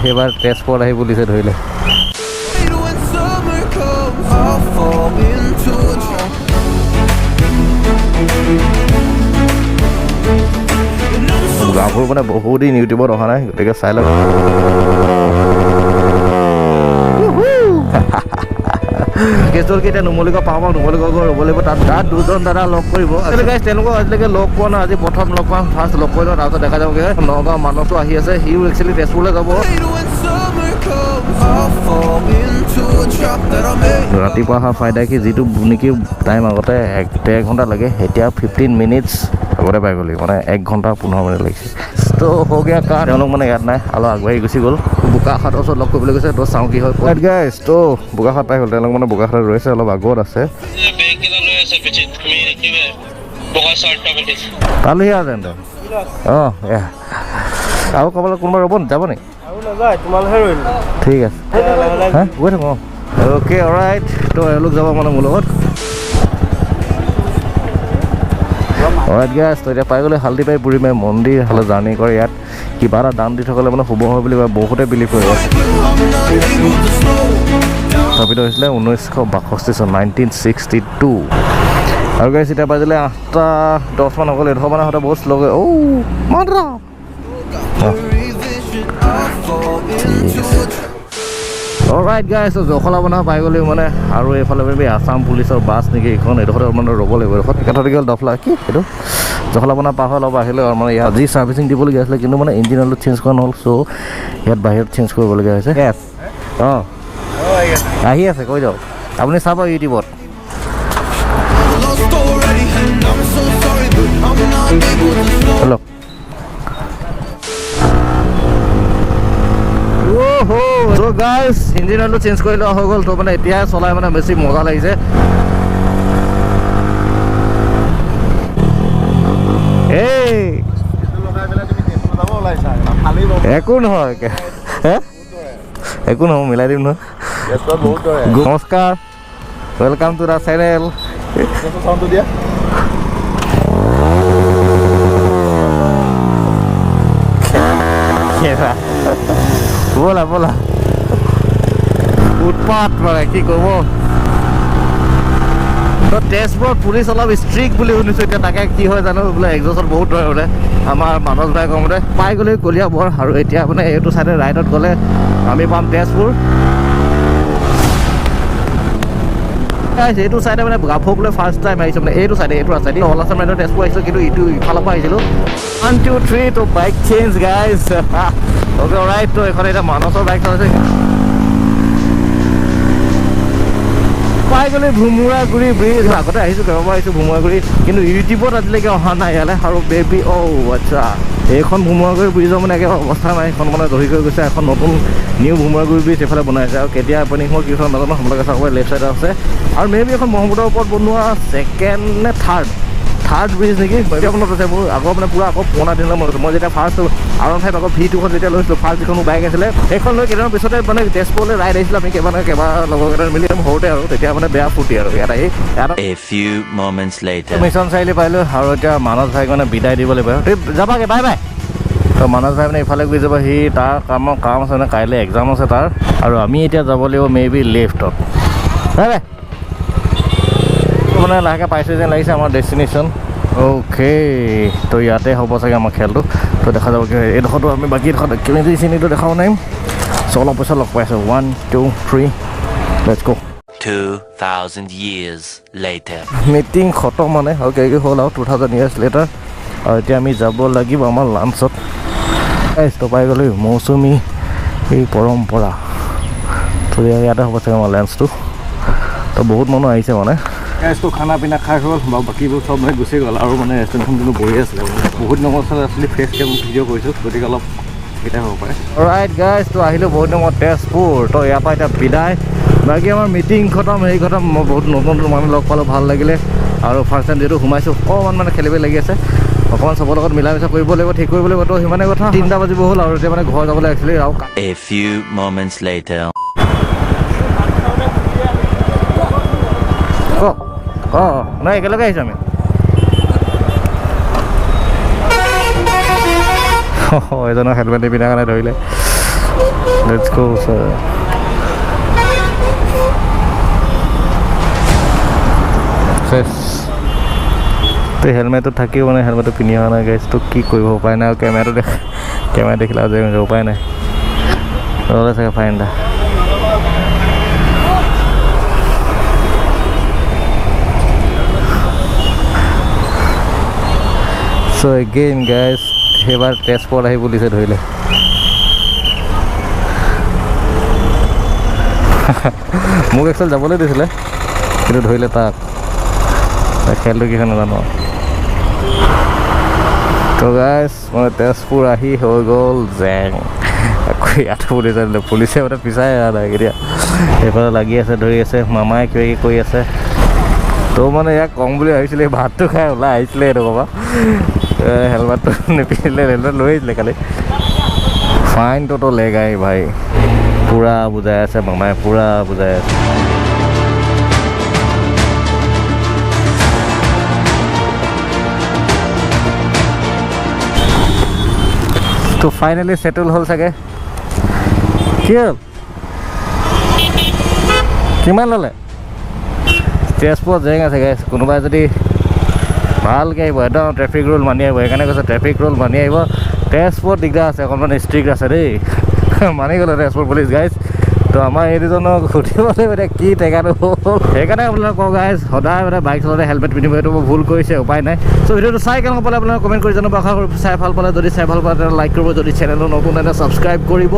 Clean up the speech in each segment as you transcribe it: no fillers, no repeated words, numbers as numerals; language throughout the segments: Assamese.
সেইবাৰ তেজপুৰত আহি পুলিচে ধৰিলে। গাঁওবোৰ মানে বহুত দিন ইউটিউবত অহা নাই, গতিকে চাই লওক। কেছটো কি এতিয়া নুমলীগড় পাওঁ নুমলীগড় গৈ ৰ'ব লাগিব, তাত দুজন দাদা লগ কৰিব। তেওঁলোকক আজিলৈকে লগ পোৱা নাই, আজি প্ৰথম লগ পাম। ফাৰ্ষ্ট লগ কৰি লওঁ, তাৰপিছত দেখা যাবগৈ। নগাঁও মানসটো আহি আছে, সিও একচুৱেলি তেজপুৰলৈ যাব। ৰাতিপুৱা অহা ফ্ৰাইডে যিটো নেকি টাইম আগতে 1-1.5 ঘণ্টা লাগে, এতিয়া 15 মিনিটছ আগতে পাই গ'লি, মানে 1 ঘণ্টা 15 মিনিট লাগিছে। তো হ'গীয়া কাৰ তেওঁলোক মানে ইয়াত নাই, অলপ আগবাঢ়ি গুচি গ'ল। বোকাখাটৰ ওচৰত লগ কৰিবলৈ গৈছে, তো চাওঁ কি হয়। গাইছ তো বোকাখাট পাই গ'ল, তেওঁলোক মানে বোকাখাটত ৰৈছে, অলপ আগত আছে। পালেহি আৰু তেন্তে অঁ আৰু ক'বলৈ কোনোবা ৰ'ব যাব নি? ঠিক আছে, গৈ থাকোঁ। অ'কে অলৰাইট, তো এওঁলোক যাব মানে মোৰ লগত। অলৰাইট গাইছ, তো এতিয়া পাই গ'লে হালদিবাৰী বুঢ়ীমাই মন্দিৰ হ'লে জাৰ্ণি কৰে। ইয়াত কিবা এটা দান দি থ'লে মানে শুভ হয় বুলি বহুতে বিলিভ কৰে। স্থাপিত হৈছিলে 1962 চন 1962। আৰু গাইছ এতিয়া বাজিলে 8:10 মান হৈ গ'ল। এইডোখৰ মানে হওঁতে বহুত শ্ল' গৈ অলৰাইট গাইছ, জখলা বন্ধা পাই গ'লেও মানে। আৰু এইফালে আছাম পুলিচৰ বাছ নেকি এইখন, এইডোখৰতে মানে ৰ'ব লাগিব। এইডোখৰত একেঠাতে গ'ল দফলা কি এইটো জখলা বন্ধা পাৰ হৈ অলপ আহিলে আৰু মানে ইয়াত যি ছাৰ্ভিচিং দিবলগীয়া আছিলে, কিন্তু মানে ইঞ্জিন অইলটো চেঞ্জ কৰা নহ'ল। চ' ইয়াত বাহিৰত চেঞ্জ কৰিবলগীয়া হৈছে। অঁ আহি আছে, কৈ যাওক আপুনি চাব ইউটিউবত। হেল্ল' চ' গাইছ, ইঞ্জিন অইলটো চেঞ্জ কৰি লোৱা হৈ গ'ল। তো মানে এতিয়াই চলাই মানে বেছি মজা লাগিছে। একো নহয়, একো নহয়, মিলাই দিম নহয়। নমস্কাৰ, ৱেলকাম টু দা চেনেল। ব'লা ব'লা, উৎপাত মানে কি ক'ব। তো তেজপুৰত পুলিচ অলপ ষ্ট্ৰিক্ট বুলি শুনিছোঁ, এতিয়া তাকে কি হয় জানো। বোলে এক্সজছত বহুত ধৰে বোলে। আমাৰ মানস ভাই কওঁতে পাই গ'লে কলিয়াবৰ। আৰু এতিয়া মানে এইটো চাইডে ৰাইডত গ'লে আমি পাম তেজপুৰ। এইটো চাইডে মানে গাভৰুলৈ ফাৰ্ষ্ট টাইম আহিছোঁ, মানে এইটো চাইডে, এইটো ৰাস্তাইদি অল আছাম ৰাইডত তেজপুৰ আহিছোঁ, কিন্তু ইটো ইফালৰ পৰা আহিছিলোঁ। 1 2 3 তো bike change guys. Okay alright, তো এইখন এতিয়া মানসৰ বাইক চলাইছে। পাই গ'লে ভোমোৰাগুৰি ব্ৰিজ। আগতে আহিছোঁ, কেইবাবাৰ আহিছোঁ ভোমোৰাগুৰি, কিন্তু ইউটিউবত আজিলৈকে অহা নাই ইয়ালৈ। আৰু বেবী আচ্ছা, এইখন ভোমোৰাগুৰি ব্ৰিজৰ মানে একেবাৰে অৱস্থা নাই। এইখন মানে দহি হৈ গৈছে। এখন নতুন নিউ ভোমোৰাগুৰি ব্ৰিজ এইফালে বনাইছে। আৰু কেতিয়া অপেনিং হ'ল কিখন নাজানো, আপোনালোকে চাব লেফ্ট ছাইডত আছে। আৰু মেবি এখন ব্ৰহ্মপুত্ৰৰ ওপৰত বনোৱা ছেকেণ্ড নে থাৰ্ড ব্ৰিজ নেকি, মনত আছে মোৰ। আগৰ মানে পুৰা আকৌ পুৰণা দিনলৈ মনত আছে। মই যেতিয়া ফাৰ্ষ্ট R15 আকৌ V2খন যেতিয়া লৈছিলোঁ, ফাৰ্ষ্ট যিখন বাইক আছিলে, সেইখন লৈ কেইদিনমান পিছতে মানে তেজপুৰলৈ ৰাইড আহিছিলোঁ আমি কেইবা লগৰকেইটাৰ মিলি সৰুতে। আৰু তেতিয়া মানে বেয়া ফূৰ্তি আৰু ইয়াত আহি মিছন চাৰিআলি পাইলোঁ। আৰু এতিয়া মানস ভাইক মানে বিদায় দিব লাগিব। যাবাগে, বাই বাই। তো মানস ভাই মানে ইফালে গৈ যাব, সি তাৰ কাম আছে মানে, কাইলৈ এক্সাম আছে তাৰ। আৰু আমি এতিয়া যাব লাগিব মেবি লেফ্টত। Bye bye. মানে লাহেকৈ পাইছোঁ যেন লাগিছে আমাৰ ডেষ্টিনেশ্যন। অ'কে, তো ইয়াতে হ'ব চাগে আমাৰ খেলটো। তো দেখা যাব কি এইডোখৰতো আমি বাকী কেনেকৈ চিনিটো দেখাব নোৱাৰিম। চ' অলপ পিছত লগ পাইছোঁ। 1 2 3 let's go. 2000 years later. Meeting খতম মানে, আৰু কি হ'ল আৰু 2000 years later। আৰু এতিয়া আমি যাব লাগিব আমাৰ লাঞ্চত। তো পাই গ'লো মৌচুমী এই পৰম্পৰা। তো ইয়াতে হ'ব চাগে আমাৰ লাঞ্চটো। তো বহুত মানুহ আহিছে মানে। তো খানা পিনা খাই হ'ল বা বাকীবোৰ চব মানে গুচি গ'ল। আৰু মানে ৰেষ্টুৰেণ্টখন কিন্তু বহি আছিলে, বহুত দিনৰ মূৰত আছিলে ফ্ৰেছকৈ ভিডিঅ' কৰিছোঁ, গতিকে অলপ কেতিয়া হ'ব পাৰে। অলৰাইট গাইজ, তো আহিলোঁ বহুত দিনৰ মূৰত তেজপুৰ। তো ইয়াৰ পৰা এতিয়া বিদায়। বাকী আমাৰ মিটিং খতম, হেৰি খতম। মই বহুত নতুন মানুহ লগ পালোঁ, ভাল লাগিলে। আৰু ফাৰ্ষ্ট টাইম যিহেতু সোমাইছোঁ, অকণমান মানে খেলিব লাগি আছে। অকণমান চবৰ লগত মিলা মিছা কৰিব লাগিব, ঠিক কৰিব লাগিব। তো সিমানে কথা। 3টা বাজিব হ'ল আৰু এতিয়া মানে ঘৰ যাবলৈ একচুৱেলি। আৰু A few moments later. নাই একেলগে আহিছোঁ আমি। এজনৰ হেলমেট নিপিন্ধাৰ কাৰণে ধৰিলে। Let's go, sir. তো হেলমেটটো থাকিও মানে হেলমেটটো পিন্ধি অহা নাই গাইজ তো কি কৰিব উপায় নাই আৰু কেমেৰা দেখিলে আজি উপায় নাই ৰ'লে চাগে ফাইন এটা চ' এগেইন গাইজ সেইবাৰ তেজপুৰত আহি পুলিচে ধৰিলে মোক একচুৱেলি যাবলৈ দিছিলে কিন্তু ধৰিলে তাক খেলটো কি হয় নাজানো তো গাইজ মানে তেজপুৰ আহি হৈ গ'ল জেং আকৌ ইয়াতো পুলিচে দিলে পুলিচে মানে পিছাই অহা নাই এতিয়া সেইফালে লাগি আছে ধৰি আছে মামাই কিবা কিবি কৰি আছে তো মানে ইয়াক কম বুলি ভাবিছিলে ভাতটো খাই ওলাই আহিছিলে এইটো বাবা হেলমেটটো নিপিন্ধিলে হেলমেট লৈ আহিছিলে কালি ফাইনটোতো লেগাই ভাই পূৰা বুজাই আছে মামাই পূৰা বুজাই আছে তো ফাইনেলি সেটেল হ'ল চাগে কি হ'ল কিমান ল'লে তেজপুৰত জেং আছে গাইজ কোনোবাই যদি ভালকৈ আহিব একদম ট্ৰেফিক ৰুল মানি আহিব সেইকাৰণে কৈছে ট্ৰেফিক ৰুল মানি আহিব তেজপুৰত দিগদাৰ আছে অকণমান ষ্ট্ৰিক্ট আছে দেই মানি গ'লে তেজপুৰ পুলিচ গাইজ তো আমাৰ এই দুজনক সুধিব লাগিব এতিয়া কি টেকাটো হ'ল সেইকাৰণে আপোনালোকক কওঁ গাইজ সদায় মানে বাইক চলাওঁতে হেলমেট পিন্ধিব এইটো মই ভুল কৰিছে উপায় নাই চ' ভিডিঅ'টো চাই কেনেকুৱা পালে আপোনালোকে কমেণ্ট কৰি জনাব আশা কৰোঁ চাই ভাল পালে যদি চাই ভাল পালে তেতিয়া লাইক কৰিব যদি চেনেলটো নতুন এনে ছাবস্ক্ৰাইব কৰিব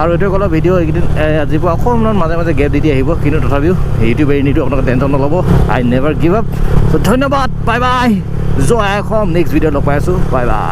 আৰু এইটোৱে ক'লে ভিডিঅ' এইকেইদিন আজিৰ পৰা অকণমান মাজে মাজে গেপ দি আহিব কিন্তু তথাপিও ইউটিউব এৰি নিদিওঁ আপোনালোকে টেনশ্যন নল'ব আই নেভাৰ গিভ আপ চ' ধন্যবাদ বাই বাই জয় অসম নেক্সট ভিডিঅ'ত লগ পাই আছোঁ বাই বাই